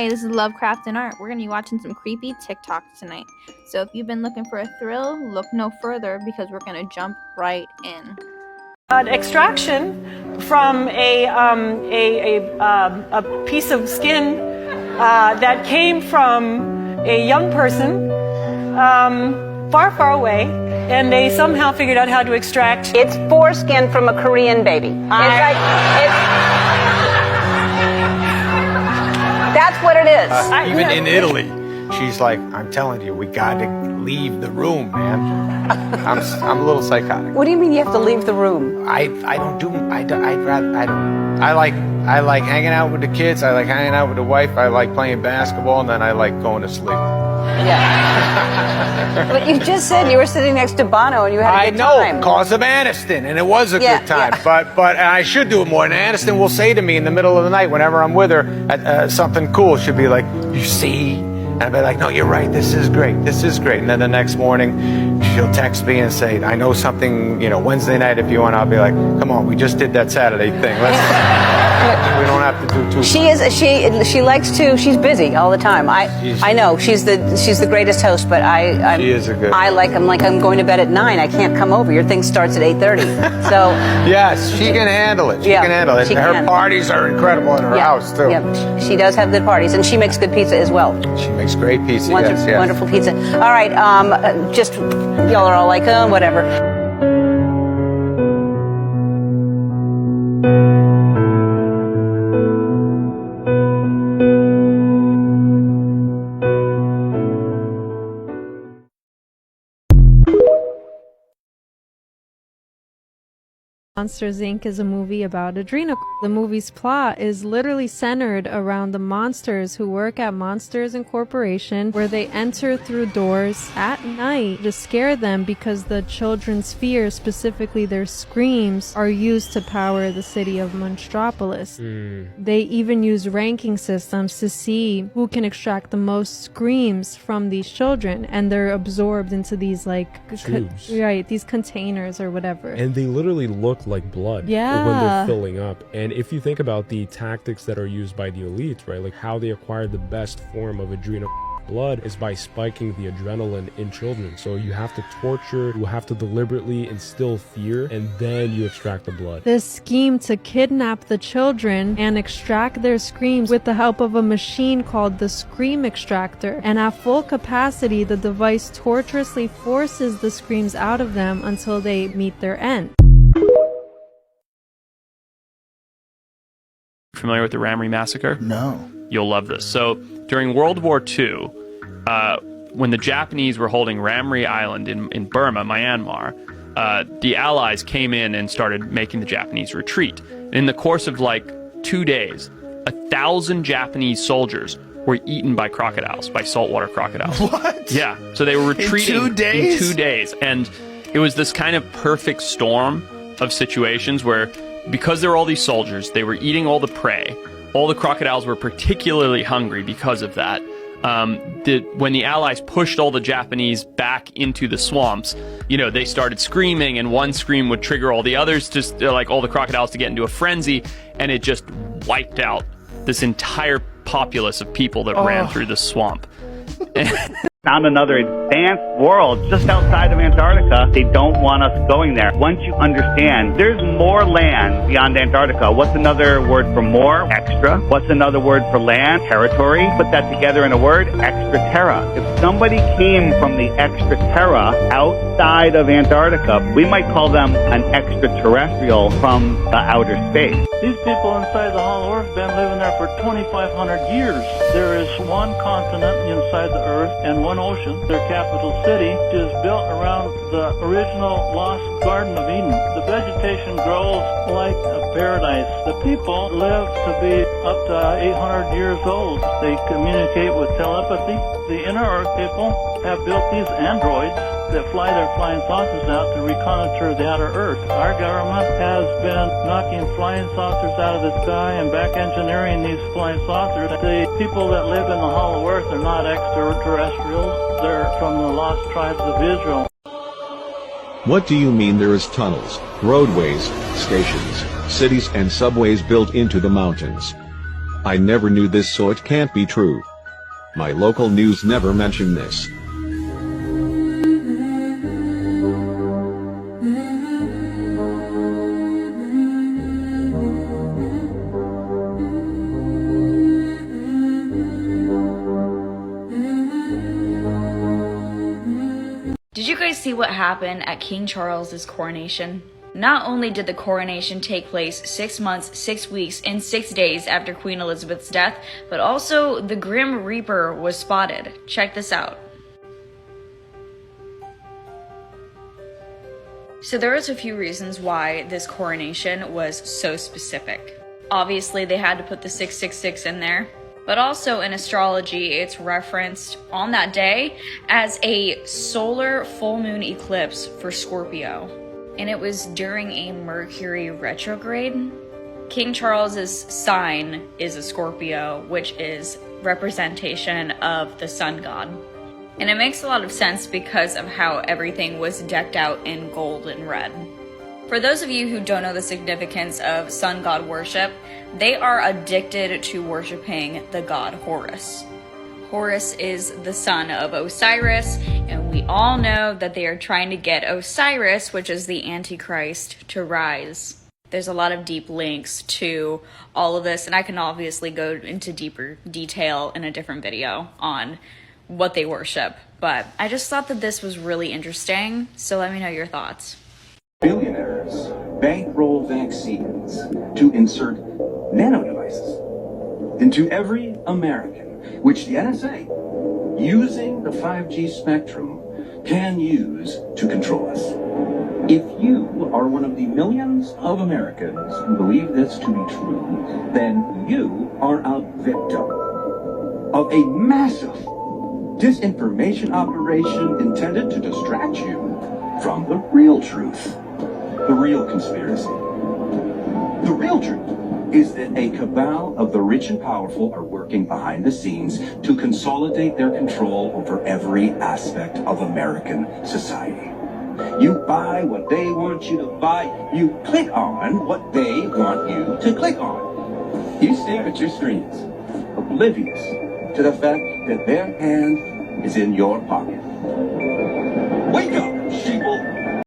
Hey, this is Lovecraft and Art. We're going to be watching some creepy TikToks tonight. So if you've been looking for a thrill, look no further because we're going to jump right in. An extraction from a piece of skin that came from a young person far, far away, and they somehow figured out how to extract. It's foreskin from a Korean baby. That's what it is. Even in Italy, she's like, I'm telling you, we got to leave the room, man. I'm a little psychotic. What do you mean you have to leave the room? I like hanging out with the kids. I like hanging out with the wife. I like playing basketball, and then I like going to sleep. Yeah. But you just said you were sitting next to Bono and you had a good time. I know, cause of Aniston, and it was a good time. Yeah. But I should do it more. And Aniston will say to me in the middle of the night, whenever I'm with her, something cool. She'll be like, "You see?" And I'll be like, "No, you're right. This is great. This is great." And then the next morning, she'll text me and say, "I know something. You know, Wednesday night if you want." I'll be like, "Come on, we just did that Saturday thing. We don't have to do too." She likes to. She's busy all the time. I know she's the greatest host, but she is a good. I'm going to bed at 9. I can't come over. Your thing starts at 8:30. So yes, she can handle it. She can handle it. Her parties are incrable in her house too. Yep. She does have good parties, and she makes good pizza as well. She makes great pizza. Wonderful pizza. All right, just y'all are all like, whatever. Monsters Inc. is a movie about Adrenochrome. The movie's plot is literally centered around the monsters who work at Monsters Incorporation, where they enter through doors at night to scare them because the children's fears, specifically their screams, are used to power the city of Monstropolis. They even use ranking systems to see who can extract the most screams from these children, and they're absorbed into these tubes. These containers or whatever. And they literally look like blood when they're filling up. And if you think about the tactics that are used by the elites, right, like how they acquire the best form of adrenal blood is by spiking the adrenaline in children. So you have to torture, you have to deliberately instill fear, and then you extract the blood. This scheme to kidnap the children and extract their screams with the help of a machine called the Scream Extractor, and at full capacity the device torturously forces the screams out of them until they meet their end. Familiar with the Ramree Massacre? No. You'll love this. So during World War II, when the Japanese were holding Ramree Island in Burma, Myanmar, the Allies came in and started making the Japanese retreat. In the course of 2 days, 1,000 Japanese soldiers were eaten by crocodiles, by saltwater crocodiles. What? Yeah. So they were retreating in 2 days? In 2 days. And it was this kind of perfect storm of situations where, because there were all these soldiers, they were eating all the prey. All the crocodiles were particularly hungry because of that. When the Allies pushed all the Japanese back into the swamps, they started screaming, and one scream would trigger all the others, all the crocodiles to get into a frenzy, and it just wiped out this entire populace of people that ran through the swamp. Found another advanced world just outside of Antarctica. They don't want us going there. Once you understand, there's more land beyond Antarctica. What's another word for more? Extra. What's another word for land? Territory. Put that together in a word, extra terra. If somebody came from the extra terra outside of Antarctica, we might call them an extraterrestrial from the outer space. These people inside the Hollow Earth have been living there for 2,500 years. There is one continent inside the Earth and one ocean. Their capital city is built around the original lost Garden of Eden. The vegetation grows like a paradise. The people live to be up to 800 years old. They communicate with telepathy. The inner Earth people have built these androids that fly their flying saucers out to reconnoiter the outer Earth. Our government has been knocking flying saucers out of the sky and back engineering these flying saucers. The people that live in the Hollow Earth are not extraterrestrials. They're from the lost tribes of Israel. What do you mean there is tunnels, roadways, stations, cities and subways built into the mountains? I never knew this, so it can't be true. My local news never mentioned this. Did you guys see what happened at King Charles's coronation? Not only did the coronation take place 6 months, 6 weeks, and 6 days after Queen Elizabeth's death, but also the Grim Reaper was spotted. Check this out. So there was a few reasons why this coronation was so specific. Obviously, they had to put the 666 in there. But also in astrology, it's referenced on that day as a solar full moon eclipse for Scorpio. And it was during a Mercury retrograde. King Charles's sign is a Scorpio, which is representation of the sun god. And it makes a lot of sense because of how everything was decked out in gold and red. For those of you who don't know the significance of sun god worship, they are addicted to worshiping the god Horus. Horus is the son of Osiris, and we all know that they are trying to get Osiris, which is the Antichrist, to rise. There's a lot of deep links to all of this, and I can obviously go into deeper detail in a different video on what they worship. But I just thought that this was really interesting, so let me know your thoughts. Billionaires bankroll vaccines to insert nanodevices into every American, which the NSA, using the 5G spectrum, can use to control us. If you are one of the millions of Americans who believe this to be true, then you are a victim of a massive disinformation operation intended to distract you from the real truth, the real conspiracy. The real truth is that a cabal of the rich and powerful are working behind the scenes to consolidate their control over every aspect of American society. You buy what they want you to buy. You click on what they want you to click on. You stare at your screens, oblivious to the fact that their hand is in your pocket. Wake up, sheeple!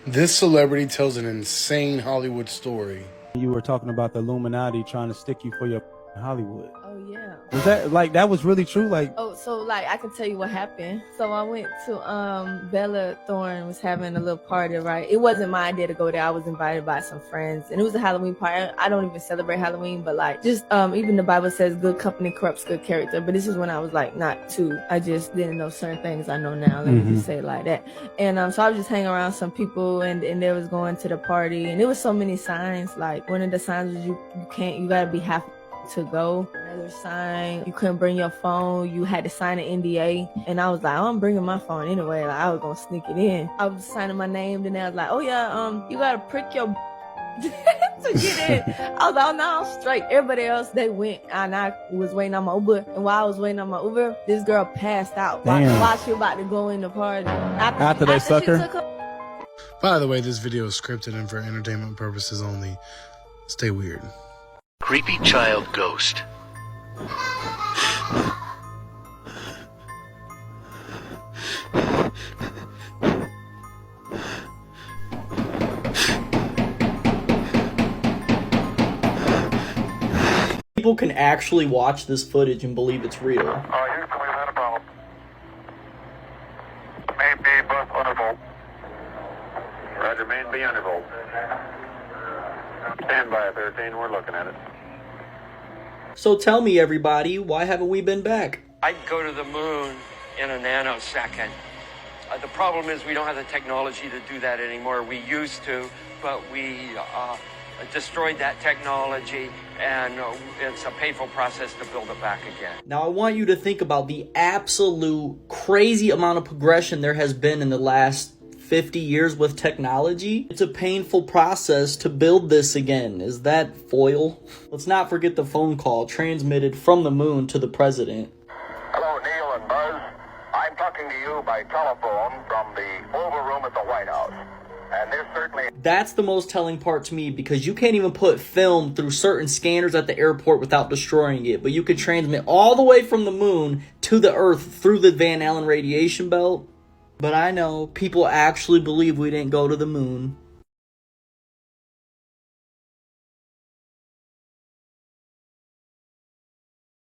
This celebrity tells an insane Hollywood story. You were talking about the Illuminati trying to stick you for your Hollywood. Oh yeah. Was that like that was really true? Like, oh, so like I can tell you what happened. So I went to Bella Thorne was having a little party, right? It wasn't my idea to go there. I was invited by some friends, and it was a Halloween party. I don't even celebrate Halloween, but like just even the Bible says good company corrupts good character. But this is when I was like not too. I just didn't know certain things I know now. Let me just say it like that. And so I was just hanging around some people, and they was going to the party, and there was so many signs. Like one of the signs was you gotta be half to go. Another sign, you couldn't bring your phone, you had to sign an NDA. And I was like, I'm bringing my phone anyway. Like I was gonna sneak it in. I was signing my name, then I was like, oh yeah, you gotta prick your to get in. I was like, oh no, I'm straight. Everybody else, they went, and I was waiting on my Uber. And while I was waiting on my Uber, this girl passed out while she about to go in the party. After they suck her? By the way, this video is scripted and for entertainment purposes only. Stay weird. Creepy child ghost. People can actually watch this footage and believe it's real. Houston, we've had a problem. Main B, bus undervolt. Roger, main B undervolt. Stand by 13, we're looking at it. So tell me, everybody, why haven't we been back? I'd go to the moon in a nanosecond. The problem is we don't have the technology to do that anymore. We used to, but we destroyed that technology, and it's a painful process to build it back again. Now, I want you to think about the absolute crazy amount of progression there has been in the last 50 years with technology. It's a painful process to build this again. Is that foil? Let's not forget the phone call transmitted from the moon to the president. Hello, Neil and Buzz. I'm talking to you by telephone from the Oval Room at the White House. That's the most telling part to me, because you can't even put film through certain scanners at the airport without destroying it, but you could transmit all the way from the moon to the Earth through the Van Allen radiation belt. But I know people actually believe we didn't go to the moon.